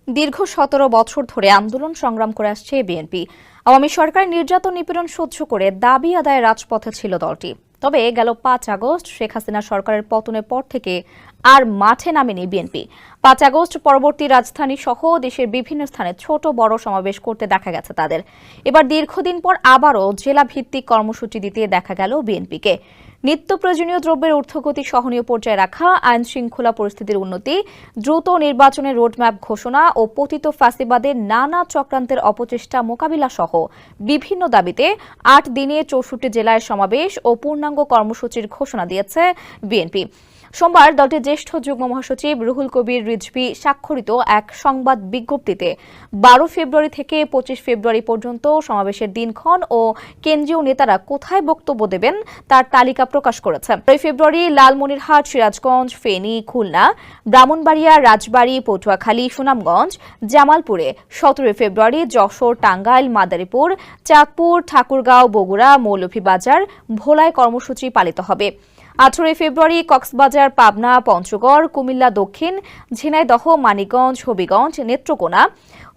দীর্ঘ ১৭ বছর ধরে আন্দোলন সংগ্রাম করে আসছে বিএনপি। আওয়ামী সরকারের নির্যাতন নিপীড়ন সহ্য করে দাবি আদায়ে রাজপথে ছিল দলটি। তবে গেল ৫ আগস্ট শেখ হাসিনা সরকারের পতনের পর থেকে আর মাঠে নামেনি বিএনপি। ৫ আগস্ট পরবর্তী রাজধানী সহ দেশের বিভিন্ন স্থানে ছোট বড় সমাবেশ করতে দেখা গেছে তাদের। এবার দীর্ঘদিন পর আবারও জেলা ভিত্তিক কর্মসূচি দিতে দেখা গেল বিএনপিকে। নিত্য প্রয়োজনীয় দ্রব্যের ঊর্ধ্বগতি সহনীয় পর্যায়ে রাখা, আইন শৃঙ্খলা পরিস্থিতির উন্নতি, দ্রুত নির্বাচনের রোডম্যাপ ঘোষণা ও পতিত ফ্যাসিবাদের নানা চক্রান্তের অপচেষ্টা মোকাবিলা সহ বিভিন্ন দাবিতে ৮ দিনে ৬৪ জেলায় সমাবেশ ও পূর্ণাঙ্গ কর্মসূচির ঘোষণা দিয়েছে বিএনপি। সোমবার দলটির জ্যেষ্ঠ যুগ্ম মহাসচিব রুহুল কবির রিজভী স্বাক্ষরিত এক সংবাদ বিজ্ঞপ্তিতে ১২ ফেব্রুয়ারি থেকে ২৫ ফেব্রুয়ারি পর্যন্ত সমাবেশের দিনক্ষণ ও কেন্দ্রীয় নেতারা কোথায় বক্তব্য দেবেন তার তালিকা প্রকাশ করেছে। ২ ফেব্রুয়ারি লালমনিরহাট, সিরাজগঞ্জ, ফেনী, খুলনা, ব্রাহ্মণবাড়িয়া, রাজবাড়ী, পটুয়াখালী, সুনামগঞ্জ, জামালপুরে। ১৭ ফেব্রুয়ারি যশোর, টাঙ্গাইল, মাদারীপুর, চাঁদপুর, ঠাকুরগাঁও, বগুড়া, মৌলভীবাজার, ভোলায় কর্মসূচি পালিত হবে। ১৮ ফেব্রুয়ারি কক্সবাজার, পাবনা, পঞ্চগড়, কুমিল্লা দক্ষিণ, ঝিনাইদহ, মানিকগঞ্জ, হবিগঞ্জ, নেত্রকোনা।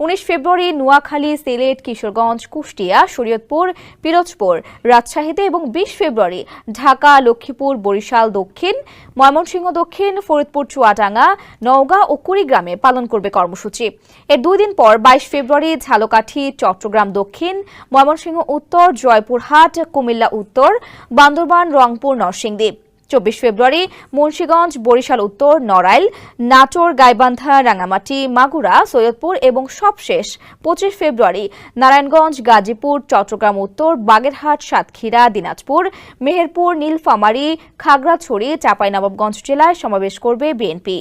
১৯ ফেব্রুয়ারি নোয়াখালী, সিলেট, কিশোরগঞ্জ, কুষ্টিয়া, শরীয়তপুর, পিরোজপুর, রাজশাহীতে এবং ২০ ফেব্রুয়ারি ঢাকা, লক্ষ্মীপুর, বরিশাল দক্ষিণ, ময়মনসিংহ দক্ষিণ, ফরিদপুর, চুয়াডাঙ্গা, নওগাঁ ও কুড়িগ্রামে পালন করবে কর্মসূচি। এর ২ দিন পর ২২ ফেব্রুয়ারি ঝালকাঠি, চট্টগ্রাম দক্ষিণ, ময়মনসিংহ উত্তর, জয়পুরহাট, কুমিল্লা উত্তর, বান্দরবান, রংপুর, নরসিংদী। ২৪ ফেব্রুয়ারি মুন্সিগঞ্জ, বরিশাল উত্তর, নড়াইল, নাটোর, গাইবান্ধা, রাঙামাটি, মাগুরা, সৈয়দপুর এবং সবশেষ ২৫ ফেব্রুয়ারি নারায়ণগঞ্জ, গাজীপুর, চট্টগ্রাম উত্তর, বাগেরহাট, সাতক্ষীরা, দিনাজপুর, মেহেরপুর, নীলফামারী, খাগড়াছড়ি, চাঁপাইনবাবগঞ্জ জেলায় সমাবেশ করবে বিএনপি।